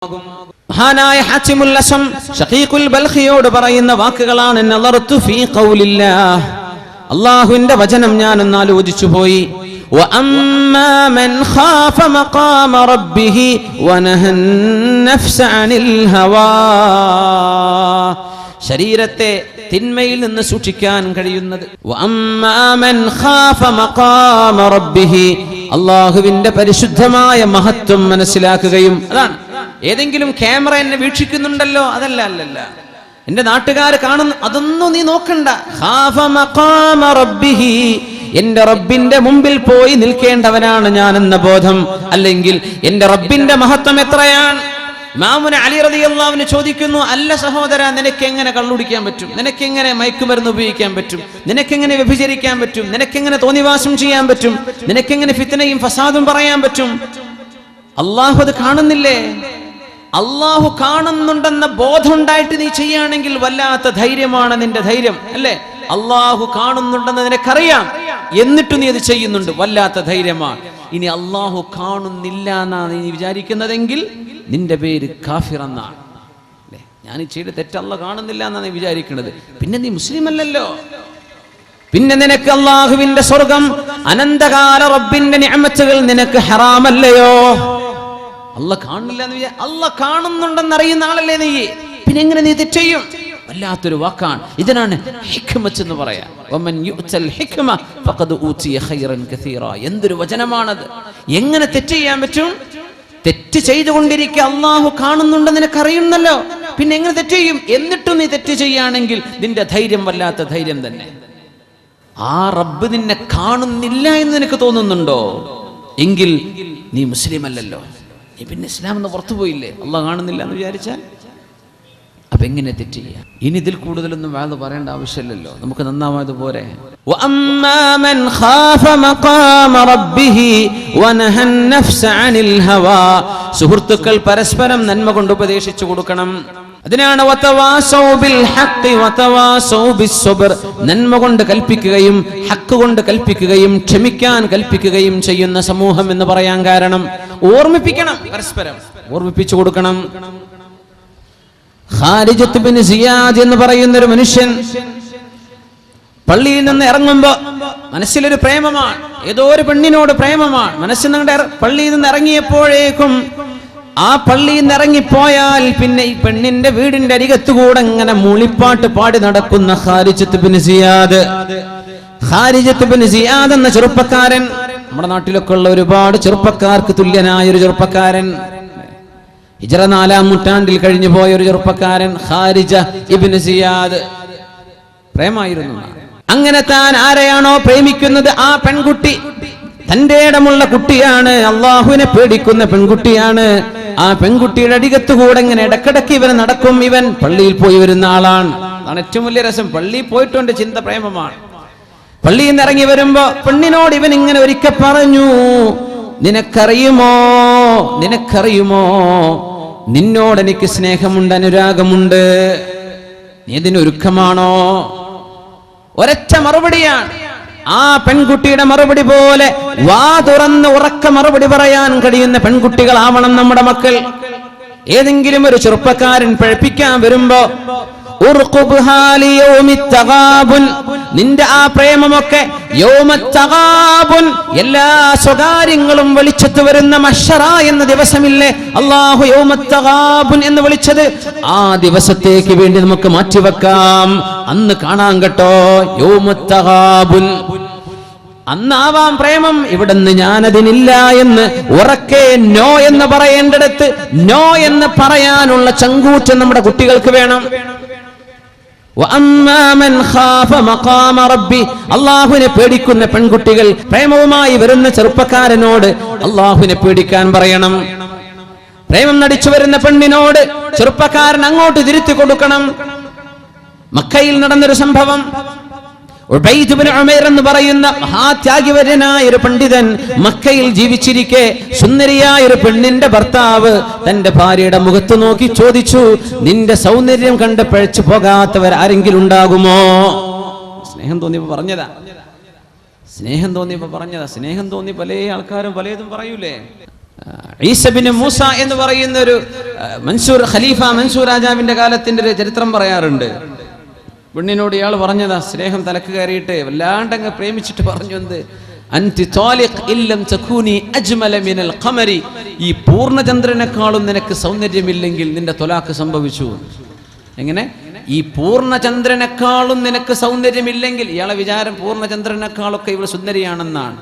മഹാനായ ഹാത്തിമുൽ അസം ഷഖീഖുൽ ബൽഖിയോട് പറയുന്ന വാക്കുകളാണ് നളർതു ഫീ ഖൗലില്ലാഹ്. അല്ലാഹുവിന്റെ വചനം ഞാൻ ഒന്ന് ആലോചിച്ചു പോയി. വഅമ്മാ മൻ ഖാഫ മഖാമ റബ്ബിഹി വനഹൻ നഫ്സ അനിൽ ഹവാ. ശരീരത്തെ തിന്മയിൽ നിന്ന് സൂക്ഷിക്കാൻ കഴിയുന്നത്. വഅമ്മാ മൻ ഖാഫ മഖാമ റബ്ബിഹി, അല്ലാഹുവിന്റെ പരിശുദ്ധമായ മഹത്വം മനസ്സിലാക്കുകയും, അതാണ് ഏതെങ്കിലും ക്യാമറ എന്നെ വീക്ഷിക്കുന്നുണ്ടല്ലോ അതല്ല, എന്റെ നാട്ടുകാർ കാണുന്നു, അതൊന്നും നീ നോക്കണ്ട. ഖാഫ മഖാമ റബ്ബിഹി, എന്റെ റബ്ബിന്റെ മുമ്പിൽ പോയി നിൽക്കേണ്ടവനാണ് ഞാൻ എന്ന ബോധം. അല്ലെങ്കിൽ എന്റെ റബ്ബിന്റെ മഹത്വം എത്രയാണ്. ഇമാമുന അലി റളിയല്ലാഹു അൻഹു ചോദിക്കുന്നു, അല്ല സഹോദര, നിനക്ക് എങ്ങനെ കള്ളുടിക്കാൻ പറ്റും? നിനക്ക് എങ്ങനെ മയക്കുമരുന്ന് ഉപയോഗിക്കാൻ പറ്റും? നിനക്ക് എങ്ങനെ വ്യഭിചരിക്കാൻ പറ്റും? നിനക്ക് എങ്ങനെ തോന്നിവാസം ചെയ്യാൻ പറ്റും? നിനക്ക് എങ്ങനെ ഫിത്നയും ഫസാദും പറയാൻ പറ്റും? അള്ളാഹു അത് കാണുന്നില്ലേ? അള്ളാഹു കാണുന്നുണ്ടെന്ന ബോധം ഉണ്ടായിട്ട് നീ ചെയ്യുകയാണെങ്കിൽ വല്ലാത്ത ധൈര്യമാണ് നിന്റെ ധൈര്യം, അല്ലേ? അള്ളാഹു കാണുന്നുണ്ടെന്ന് നിനക്കറിയാം, എന്നിട്ട് നീ അത് ചെയ്യുന്നുണ്ട്, വല്ലാത്ത ധൈര്യമാണ്. ഇനി അള്ളാഹു കാണുന്നില്ല എന്നാണ് നീ വിചാരിക്കുന്നതെങ്കിൽ നിന്റെ പേര് കാഫിർ എന്നാണ്, അല്ലേ? ഞാൻ ഈ ചെയ്ത തെറ്റ് അള്ളാഹു കാണുന്നില്ല എന്നാണ് നീ വിചാരിക്കുന്നത്, പിന്നെ നീ മുസ്ലിം അല്ലല്ലോ. പിന്നെ നിനക്ക് അള്ളാഹുവിന്റെ സ്വർഗം, അനന്തകാല റബ്ബിന്റെ നിഅമത്തുകൾ നിനക്ക് ഹറാമല്ലയോ? അള്ളാഹ് കാണില്ല എന്ന് അള്ളാഹ് കാണുന്നുണ്ടെന്നറിയുന്ന ആളല്ലേ നീ, പിന്നെ എങ്ങനെ നീ തെറ്റ് ചെയ്യും? വല്ലാത്തൊരു വാക്കാണ്. ഇതിനാണ് ഹിക്മത്ത് എന്ന് പറയാ. വമൻ യുഅ്തൽ ഹിക്മ ഫഖദ് ഊതിയ ഖൈറൻ കസീറ. എന്തൊരു വചനമാണത്! എങ്ങനെ തെറ്റ് ചെയ്യാൻ പറ്റും? തെറ്റ് ചെയ്തുകൊണ്ടിരിക്കുക അള്ളാഹു കാണുന്നുണ്ടെന്ന് നിനക്കറിയുന്നല്ലോ, പിന്നെ എങ്ങനെ തെറ്റ് ചെയ്യും? എന്നിട്ടും നീ തെറ്റ് ചെയ്യുകയാണെങ്കിൽ നിന്റെ ധൈര്യം വല്ലാത്ത ധൈര്യം തന്നെ. ആ റബ്ബ് നിന്നെ കാണുന്നില്ല എന്ന് നിനക്ക് തോന്നുന്നുണ്ടോ? എങ്കിൽ നീ മുസ്ലിം അല്ലല്ലോ, നീ പിന്നെ ഇസ്ലാം എന്ന് പുറത്തു പോയില്ലേ. അള്ളാഹ് കാണുന്നില്ല എന്ന് വിചാരിച്ചാൽ അപ്പൊ എങ്ങനെ തെറ്റ് ചെയ്യാം? ഇനി ഇതിൽ കൂടുതലൊന്നും വേറെ പറയേണ്ട ആവശ്യമില്ലല്ലോ, നമുക്ക് നന്നാവാതെ പോരെ. സുഹൃത്തുക്കൾ പരസ്പരം നന്മ കൊണ്ട് ഉപദേശിച്ചു കൊടുക്കണം. അതിനാണ് നന്മ കൊണ്ട് കൽപ്പിക്കുകയും ഹക്ക് കൊണ്ട് കൽപ്പിക്കുകയും ക്ഷമിക്കാൻ കൽപ്പിക്കുകയും ചെയ്യുന്ന സമൂഹം എന്ന് പറയാൻ കാരണം. ഓർമ്മിപ്പിക്കണം, പരസ്പരം ഓർമ്മിപ്പിച്ചു കൊടുക്കണം. ഖാരിജത്ത് ബിൻ സിയാദ് എന്ന് പറയുന്ന ഒരു മനുഷ്യൻ പള്ളിയിൽ നിന്ന് ഇറങ്ങുമ്പോ മനസ്സിലൊരു പ്രേമമാണ്, ഏതോ ഒരു പെണ്ണിനോട് പ്രേമമാണ് മനസ്സിൽ നിന്ന്. പള്ളിയിൽ നിന്ന് ഇറങ്ങിയപ്പോഴേക്കും ആ പള്ളിയിൽ നിന്ന് ഇറങ്ങിപ്പോയാൽ പിന്നെ ഈ പെണ്ണിന്റെ വീടിന്റെ അരികത്തുകൂടെ ഇങ്ങനെ മൂളിപ്പാട്ട് പാടി നടക്കുന്ന Kharijah bin Ziyad. Kharijah bin Ziyad എന്ന ചെറുപ്പക്കാരൻ, നമ്മുടെ നാട്ടിലൊക്കെ ഉള്ള ഒരുപാട് ചെറുപ്പക്കാർക്ക് തുല്യനായ ഒരു ചെറുപ്പക്കാരൻ, ഹിജ്റ 4-ാം നൂറ്റാണ്ടിൽ കഴിഞ്ഞു പോയ ഒരു ചെറുപ്പക്കാരൻ ഖാരിജ ഇബ്നു സിയാദ്. പ്രേമായിരുന്നു. അങ്ങനെ താൻ ആരെയാണോ പ്രേമിക്കുന്നത് ആ പെൺകുട്ടി തന്റെ ഇടമുള്ള കുട്ടിയാണ്, അള്ളാഹുവിനെ പേടിക്കുന്ന പെൺകുട്ടിയാണ്. ആ പെൺകുട്ടിയുടെ അടികത്തുകൂടെ ഇങ്ങനെ ഇടക്കിടക്ക് ഇവൻ നടക്കും. ഇവൻ പള്ളിയിൽ പോയി വരുന്ന ആളാണ്. അതാണ് ഏറ്റവും വലിയ രസം. പള്ളിയിൽ പോയിട്ടുണ്ട്, ചിന്ത പ്രേമമാണ്. പള്ളിയിൽ നിന്ന് ഇറങ്ങി വരുമ്പോ പെണ്ണിനോട് ഇവൻ ഇങ്ങനെ ഒരിക്കൽ പറഞ്ഞു, നിനക്കറിയുമോ നിന്നോട് എനിക്ക് സ്നേഹമുണ്ട്, അനുരാഗമുണ്ട്, നീ ഇതിനൊരുക്കമാണോ? ഒരൊറ്റ മറുപടിയാണ്. ആ പെൺകുട്ടിയുടെ മറുപടി പോലെ വാ തുറന്ന് ഉറക്ക മറുപടി പറയാൻ കഴിയുന്ന പെൺകുട്ടികളാവണം നമ്മുടെ മക്കൾ. ഏതെങ്കിലും ഒരു ചെറുപ്പക്കാരൻ പഴപ്പിക്കാൻ വരുമ്പോ നിന്റെ ആ പ്രേമമൊക്കെ എല്ലാ സ്വകാര്യങ്ങളും വെളിച്ചത്ത് വരുന്ന മഹ്ശറ എന്ന ദിവസമില്ലേ അല്ലാഹു യൗമത്തഗാബുൻ എന്ന് വിളിച്ചത്, ആ ദിവസത്തേക്ക് വേണ്ടി നമുക്ക് മാറ്റിവെക്കാം. അന്ന് കാണാൻ കേട്ടോ യൗമത്തഗാബുൻ. അന്നാവാം പ്രേമം. ഇവിടുന്ന് ഞാനതിനില്ല എന്ന് ഉറക്കെ നോ എന്ന് പറയേണ്ടിടത്ത് നോ എന്ന് പറയാനുള്ള ചങ്കൂറ്റം നമ്മുടെ കുട്ടികൾക്ക് വേണം. അള്ളാഹുവിനെ പേടിക്കുന്ന പെൺകുട്ടികൾ പ്രേമവുമായി വരുന്ന ചെറുപ്പക്കാരനോട് അള്ളാഹുവിനെ പേടിക്കാൻ പറയണം. പ്രേമം നടിച്ചു വരുന്ന പെണ്ണിനോട് ചെറുപ്പക്കാരൻ അങ്ങോട്ട് തിരുത്തി കൊടുക്കണം. മക്കയിൽ നടന്നൊരു സംഭവം, ഉബൈദ് ഇബ്നു ഉമൈർ എന്ന് പറയുന്ന മഹാത്യാഗിവര്യനായ ഒരു പണ്ഡിതൻ മക്കയിൽ ജീവിച്ചിരിക്കെ സുന്ദരിയായ ഒരു പെണ്ണിന്റെ ഭർത്താവ് തന്റെ ഭാര്യയുടെ മുഖത്ത് നോക്കി ചോദിച്ചു, നിന്റെ സൗന്ദര്യം കണ്ട് പഴച്ചു പോകാത്തവർ ആരെങ്കിലും ഉണ്ടാകുമോ? സ്നേഹം തോന്നിയപ്പോ പറഞ്ഞതാ. സ്നേഹം തോന്നി പല ആൾക്കാരും പലതും പറയൂലേ. ഈസ ബിൻ മൂസ എന്ന് പറയുന്ന ഒരു ഖലീഫ മൻസൂർ രാജാവിന്റെ കാലത്തിന്റെ ഒരു ചരിത്രം പറയാറുണ്ട്. പെണ്ണിനോട് ഇയാൾ പറഞ്ഞതാ, സ്നേഹം തലക്ക് കയറിയിട്ട് വല്ലാണ്ടങ്ങ് പ്രേമിച്ചിട്ട് പറഞ്ഞു, എന്ത് അൻതി താലിഖ് ഇല്ലം തകൂനി അജ്മല മിനൽ ഖമരി, ഈ പൂർണ്ണചന്ദ്രനേക്കാളും നിനക്ക് സൗന്ദര്യമില്ലെങ്കിൽ നിന്റെ ത്വലാഖ് സംഭവിച്ചു. എങ്ങനെ? ഈ പൂർണ്ണചന്ദ്രനേക്കാളും നിനക്ക് സൗന്ദര്യമില്ലെങ്കിൽ, ഇയാളെ വിചാരം പൂർണ്ണചന്ദ്രനേക്കാളൊക്കെ ഇവൾ സുന്ദരിയാണെന്നാണ്,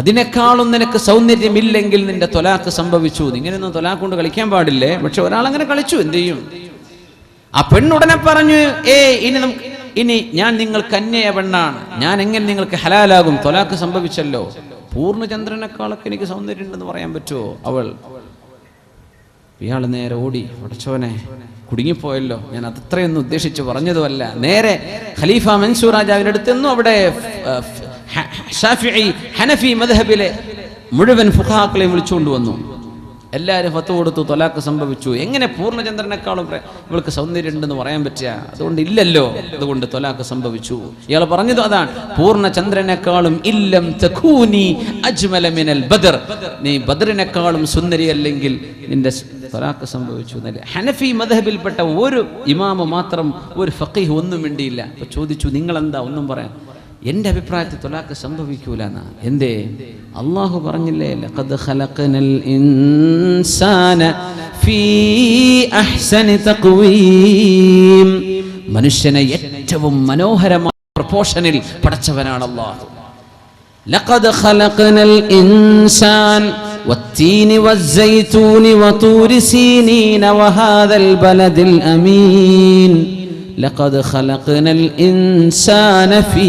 അതിനേക്കാളും നിനക്ക് സൗന്ദര്യമില്ലെങ്കിൽ നിന്റെ ത്വലാഖ് സംഭവിച്ചു. ഇങ്ങനെയൊന്നും ത്വലാഖ് കൊണ്ട് കളിക്കാൻ പാടില്ലേ. പക്ഷെ ഒരാളങ്ങനെ കളിച്ചു, എന്ത് ചെയ്യും? ആ പെണ്ണുടനെ പറഞ്ഞു, ഇനി ഞാൻ നിങ്ങൾക്ക് അന്യായ പെണ്ണാണ്, ഞാൻ എങ്ങനെ നിങ്ങൾക്ക് ഹലാലാകും? ത്വലാഖ് സംഭവിച്ചല്ലോ, പൂർണ്ണചന്ദ്രനേക്കാളൊക്കെ എനിക്ക് സൗന്ദര്യം ഉണ്ടെന്ന് പറയാൻ പറ്റുമോ? ഇയാൾ നേരെ ഓടി, പടച്ചോനെ കുടുങ്ങിപ്പോയല്ലോ, ഞാൻ അത്രയൊന്നും ഉദ്ദേശിച്ച് പറഞ്ഞതുമല്ല. നേരെ ഖലീഫ മൻസൂർ രാജാവിന്റെ അടുത്തെന്നും അവിടെ ഷാഫിഈ ഹനഫി മദ്ഹബിലെ മുഴുവൻ ഫുഖഹാക്കളെയും വിളിച്ചുകൊണ്ട് വന്നു. എല്ലാവരും ഫത്വ കൊടുത്തു, ത്വലാഖ് സംഭവിച്ചു. എങ്ങനെ പൂർണ്ണചന്ദ്രനേക്കാളും ഇവൾക്ക് സൗന്ദര്യം ഉണ്ടെന്ന് പറയാൻ പറ്റുക? അതുകൊണ്ട് ഇല്ലല്ലോ, അതുകൊണ്ട് ത്വലാഖ് സംഭവിച്ചു. ഇയാൾ പറഞ്ഞത് അതാണ്, പൂർണ്ണചന്ദ്രനേക്കാളും ഇല്ലം തകൂനി അജ്മല മിനൽ ബദർ, നീ ബദറിനേക്കാളും സുന്ദരിയല്ലെങ്കിൽ നിന്റെ ത്വലാഖ് സംഭവിച്ചു എന്നല്ലേ. ഹനഫി മദ്ഹബിൽപ്പെട്ട ഒരു ഇമാമ മാത്രം, ഒരു ഫഖീഹ് ഒന്നും മിണ്ടിയില്ല. അപ്പൊ ചോദിച്ചു, നിങ്ങളെന്താ ഒന്നും പറയാൻ? എന്റെ അഭിപ്രായത്തിൽ ത്വലാഖ് സംഭവിക്കൂല എന്നാ. എന്തേ? അള്ളാഹു പറഞ്ഞില്ലേ, ലഖദ് ഖലഖനൽ ഇൻസാന ഫീ അഹ്സനി തഖ്വീം, മനുഷ്യനെ ഏറ്റവും മനോഹരമായ പ്രൊപ്പോർഷനിൽ പടച്ചവനാണ് അല്ലാഹു. ലഖദ് ഖലഖനൽ ഇൻസാൻ വത്തീനി വസ്സൈതൂനി വതൂരി സീനീന വഹാദൽ ബലദിൽ അമീൻ لقد خلقنا الإنسان في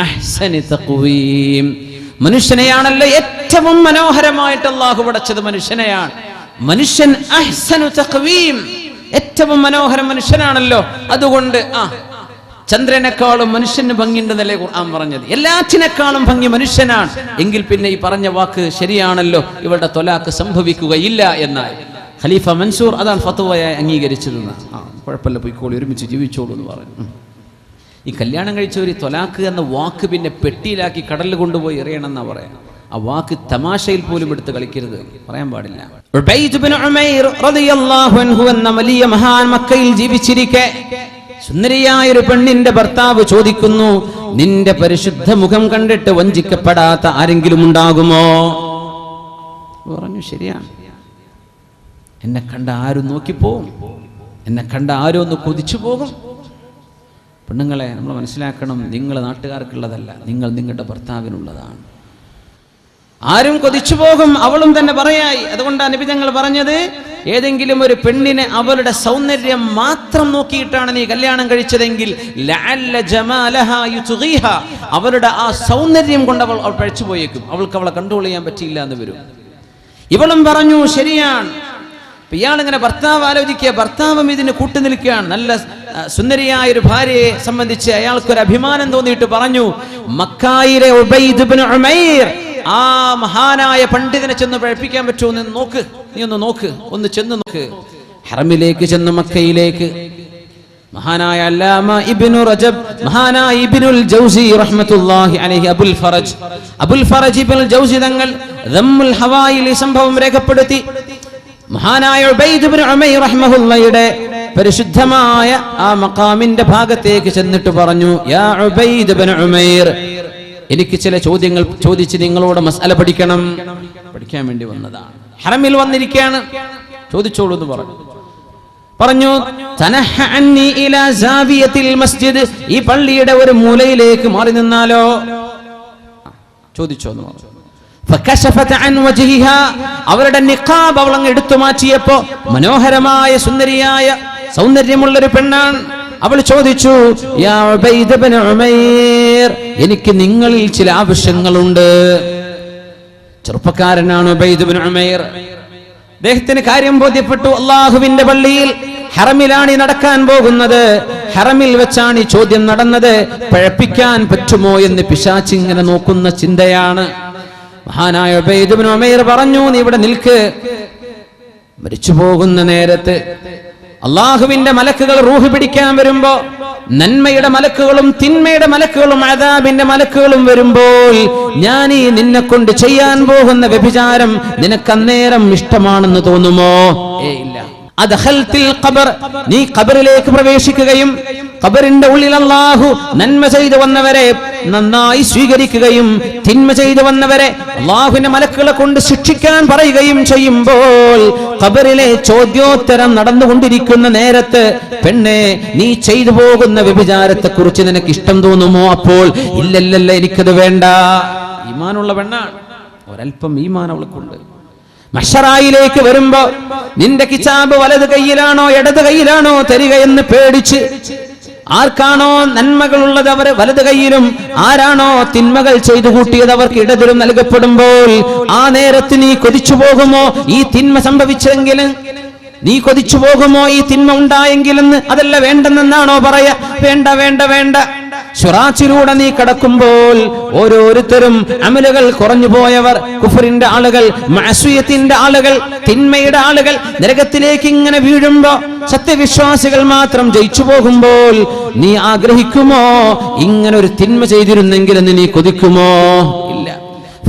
أحسن تقويم. മനുഷ്യനെയാണല്ലോ ഏറ്റവും മനോഹരമായിട്ട് അല്ലാഹു പടച്ചത് മനുഷ്യനെയാണ്. മനുഷ്യൻ അഹ്സനു തഖ്വീം, ഏറ്റവും മനോഹരം മനുഷ്യനാണല്ലോ. അതുകൊണ്ട് ചന്ദ്രനേക്കാളും മനുഷ്യന് ഭംഗിയുണ്ടെന്നല്ലേ ഖുർആൻ പറഞ്ഞത്. എല്ലാറ്റിനേക്കാളും ഭംഗി മനുഷ്യനാണ്. എങ്കിൽ പിന്നെ ഈ പറഞ്ഞ വാക്ക് ശരിയാണല്ലോ, ഇവരുടെ ത്വലാഖ് സംഭവിക്കുകയില്ല എന്നായി. ഖലീഫ മൻസൂർ അതാണ് ഫത്വയായി അംഗീകരിച്ചിരുന്നത്. കുഴപ്പമില്ല, പോയിക്കോളി, ഒരുമിച്ച് ജീവിച്ചോളൂ എന്ന് പറഞ്ഞു. ഈ കല്യാണം കഴിച്ചവർ ത്വലാഖ് എന്ന വാക്ക് പിന്നെ പെട്ടിയിലാക്കി കടലിൽ കൊണ്ടുപോയി എറിയണമെന്നാ പറയാം. ആ വാക്ക് തമാശയിൽ പോലും എടുത്ത് കളിക്കരുത്, പറയാൻ പാടില്ല. ഉബൈദ് ഇബ്നു ഉമൈർ റളിയല്ലാഹു അൻഹു എന്ന വലിയ മഹാൻ മക്കയിൽ ജീവിച്ചിരിക്കെ സുന്ദരിയായ ഒരു പെണ്ണിന്റെ ഭർത്താവ് ചോദിക്കുന്നു, നിന്റെ പരിശുദ്ധ മുഖം കണ്ടിട്ട് വഞ്ചിക്കപ്പെടാത്ത ആരെങ്കിലും ഉണ്ടാകുമോ? പറഞ്ഞു, ശരിയാണ്, എന്നെ കണ്ട ആരും നോക്കിപ്പോവും, എന്നെ കണ്ട ആരും ഒന്ന് കൊതിച്ചു പോകും. പെണ്ണുങ്ങളെ നമ്മൾ മനസ്സിലാക്കണം, നിങ്ങൾ നാട്ടുകാർക്കുള്ളതല്ല, നിങ്ങൾ നിങ്ങളുടെ ഭർത്താവിനുള്ളതാണ്. ആരും കൊതിച്ചു പോകും, അവളും തന്നെ പറയായി. അതുകൊണ്ടാണ് നബി തങ്ങൾ പറഞ്ഞത്, ഏതെങ്കിലും ഒരു പെണ്ണിനെ അവളുടെ സൗന്ദര്യം മാത്രം നോക്കിയിട്ടാണ് നീ കല്യാണം കഴിച്ചതെങ്കിൽ ലഅല്ല ജമാലഹാ യുത്ഗീഹാ, അവളുടെ ആ സൗന്ദര്യം കൊണ്ട് അവൾ പഴിച്ചു പോയേക്കും, അവൾക്ക് അവളെ കൺട്രോൾ ചെയ്യാൻ പറ്റിയില്ല എന്ന് വരും. ഇവളും പറഞ്ഞു, ശരിയാണ്. ഇയാളിങ്ങനെ ഭർത്താവ് ആലോചിക്കുക, ഭർത്താവും ഇതിന് കൂട്ടുനിൽക്കുകയാണ്. നല്ല സുന്ദരിയായ ഒരു ഭാര്യയെ സംബന്ധിച്ച് അയാൾക്കൊരു അഭിമാനം തോന്നിയിട്ട് പറഞ്ഞു, മക്കായിലെ ഉബൈദ് ഇബ്നു ഉമൈർ, ആ മഹാനായ പണ്ഡിതനെ ചെന്ന് പഴിപ്പിക്കാൻ പറ്റുമോ എന്ന് നോക്ക്, നീ ഒന്ന് നോക്ക്, ഒന്ന് ചെന്ന് നോക്ക്. ഹറമിലേക്ക് ചെന്ന് മക്കയിലേക്ക് മഹാനായ അല്ലാമ ഇബ്നു റജബ്, മഹാനായ ഇബ്നുൽ ജൗസി റഹ്മത്തുള്ളാഹി അലൈഹി, അബുൽ ഫറജ് ഇബ്നുൽ ജൗസി തങ്ങൾ ദമ്മുൽ ഹവായിൽ ഈ സംഭവം രേഖപ്പെടുത്തി. മഹാനായ ഉബൈദ് ഇബ്നു ഉമൈർ റഹ്മഹുള്ളയുടെ പരിശുദ്ധമായ ആ മഖാമിന്റെ ഭാഗത്തേക്ക് ചെന്നിട്ട് പറഞ്ഞു, യാ ഉബൈദ് ഇബ്നു ഉമൈർ, എനിക്ക് ചില ചോദ്യങ്ങൾ ചോദിച്ച് നിങ്ങളോട് മസ്അല പഠിക്കാൻ വേണ്ടി വന്നതാണ്. ഹറമിൽ വന്നിരിക്കുകയാണ്, ചോദിച്ചോളൂ എന്ന് പറഞ്ഞു. തനഹ അന്നി ഇലാ സാവിയത്തിൽ മസ്ജിദ്, ഈ പള്ളിയുടെ ഒരു മൂലയിലേക്ക് മാറി നിന്നാലോ? ചോദിച്ചോ എന്ന് പറഞ്ഞു. ഫകശഫത അൻ വജ്ഹിഹാ, അവരുടെ നിഖാബ് അവൾ അങ്ങ് എടുത്തു മാറ്റിയപ്പോ മനോഹരമായ സുന്ദരിയായ സൗന്ദര്യമുള്ളൊരു പെണ്ണാണ്. അവൾ ചോദിച്ചു, യാ ഉബൈദ് ഇബ്നു ഉമൈർ, എനിക്ക് നിങ്ങളിൽ ചില ആവശ്യങ്ങളുണ്ട്. ചെറുപ്പക്കാരനാണ് ഉബൈദ് ഇബ്നു ഉമൈർ. അദ്ദേഹത്തിന് കാര്യം ബോധ്യപ്പെട്ടു. അല്ലാഹുവിന്റെ പള്ളിയിൽ ഹറമിലാണ് നടക്കാൻ പോകുന്നത്. ഹറമിൽ വെച്ചാണ് ഈ ചോദ്യം നടന്നത്. പഴപ്പിക്കാൻ പറ്റുമോ എന്ന് പിശാച് ഇങ്ങനെ നോക്കുന്ന ചിന്തയാണ്. മഹാനായ ഉബൈദ് ഇബ്നു ഉമൈർ പറഞ്ഞു, നീ ഇവിടെ നിൽക്ക്. മരിച്ചു പോകുന്ന നേരത്ത് അള്ളാഹുവിന്റെ മലക്കുകൾ റൂഹ് പിടിക്കാൻ വരുമ്പോ നന്മയുടെ മലക്കുകളും തിന്മയുടെ മലക്കുകളും അദാബിന്റെ മലക്കുകളും വരുമ്പോൾ ഞാൻ ഈ നിന്നെ കൊണ്ട് ചെയ്യാൻ പോകുന്ന വ്യഭിചാരം നിനക്ക് അന്നേരം ഇഷ്ടമാണെന്ന് തോന്നുമോ? ഇല്ല. അദ്ഖൽതിൽ ഖബർ, നീ ഖബറിലേക്ക് പ്രവേശിക്കുകയും ഖബറിന്റെ ഉള്ളിൽ അല്ലാഹു നന്മ ചെയ്തു വന്നവരെ നന്നായി സ്വീകരിക്കുകയും തിന്മ ചെയ്തു വന്നവരെ അല്ലാഹുവിന്റെ മലക്കുകളെ കൊണ്ട് ശിക്ഷിക്കാൻ പറയുകയും ചെയ്യുമ്പോൾ ഖബറിലെ ചോദ്യോത്തരം നടന്നുകൊണ്ടിരിക്കുന്ന നേരത്ത് പെണ്ണെ നീ ചെയ്തു പോകുന്ന വ്യഭിചാരത്തെ കുറിച്ച് നിനക്ക് ഇഷ്ടം തോന്നുമോ? അപ്പോൾ ഇല്ലല്ലല്ല, എനിക്കത് വേണ്ട. ഈമാനുള്ള പെണ്ണാണ്, ഒരൽപ്പം ഈമാൻ അവൾക്കുണ്ട്. മഹ്ശറായിലേക്ക് വരുമ്പോ നിന്റെ കിതാബ് വലത് കൈയിലാണോ ഇടത് കൈയിലാണോ തരിക എന്ന് പേടിച്ച് ആർക്കാണോ നന്മകളുള്ളത് അവർ വലത് കൈയിലും, ആരാണോ തിന്മകൾ ചെയ്തു കൂട്ടിയത് അവർക്ക് ഇടതിലും നൽകപ്പെടുമ്പോൾ ആ നേരത്ത് നീ കൊതിച്ചു പോകുമോ ഈ തിന്മ സംഭവിച്ചെങ്കിലും? നീ കൊതിച്ചു പോകുമോ ഈ തിന്മ ഉണ്ടായെങ്കിലെന്ന്? അതല്ല വേണ്ടെന്നാണോ പറയാ? വേണ്ട വേണ്ട വേണ്ട. ശുറാച്ചിലൂടെ നീ കടക്കുമ്പോൾ ഓരോരുത്തരും അമലുകൾ കുറഞ്ഞു പോയവർ, കുഫറിന്റെ ആളുകൾ, മഅസിയത്തിന്റെ ആളുകൾ, തിന്മയുടെ ആളുകൾ നരകത്തിലേക്ക് ഇങ്ങനെ വീഴുമ്പോ സത്യവിശ്വാസികൾ മാത്രം ജയിച്ചു പോകുമ്പോൾ നീ ആഗ്രഹിക്കുമോ ഇങ്ങനെ ഒരു തിന്മ ചെയ്തിരുന്നെങ്കിലെന്ന് നീ കൊതിക്കുമോ? ഇല്ല.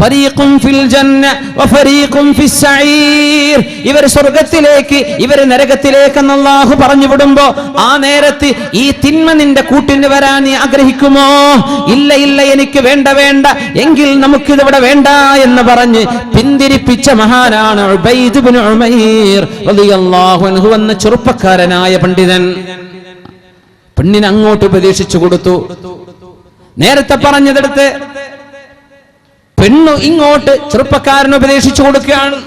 ഫരീഖും ഫിൽ ജന്ന വഫരീഖും ഫിസ് സഈർ, ഇവർ സ്വർഗ്ഗത്തിലേക്ക് ഇവർ നരകത്തിലേക്ക് എന്ന് അല്ലാഹു പറഞ്ഞു വിടുമ്പോ ആ നേരത്ത് ഈ തിന്മ നിന്റെ കൂട്ടിന് വരാൻ നീ ആഗ്രഹിക്കുമോ? ഇല്ല ഇല്ല, എനിക്ക് വേണ്ട വേണ്ട, എങ്കിൽ നമുക്കിതിവിടെ വേണ്ട എന്ന് പറഞ്ഞ് പിന്തിരിപ്പിച്ച മഹാനാണ് ഉബൈദ് ഇബ്നു ഉമൈർ റളിയല്ലാഹു അൻഹു എന്ന ചെറുപ്പക്കാരനായ പണ്ഡിതൻ. പെണ്ണിനെ അങ്ങോട്ട് ഉപദേശിച്ചു കൊടുത്തു. നേരത്തെ പറഞ്ഞതെടുത്ത് പെണ്ണു ഇങ്ങോട്ട് ചെറുപ്പക്കാരന് ഉപദേശിച്ചു കൊടുക്കുകയാണ്.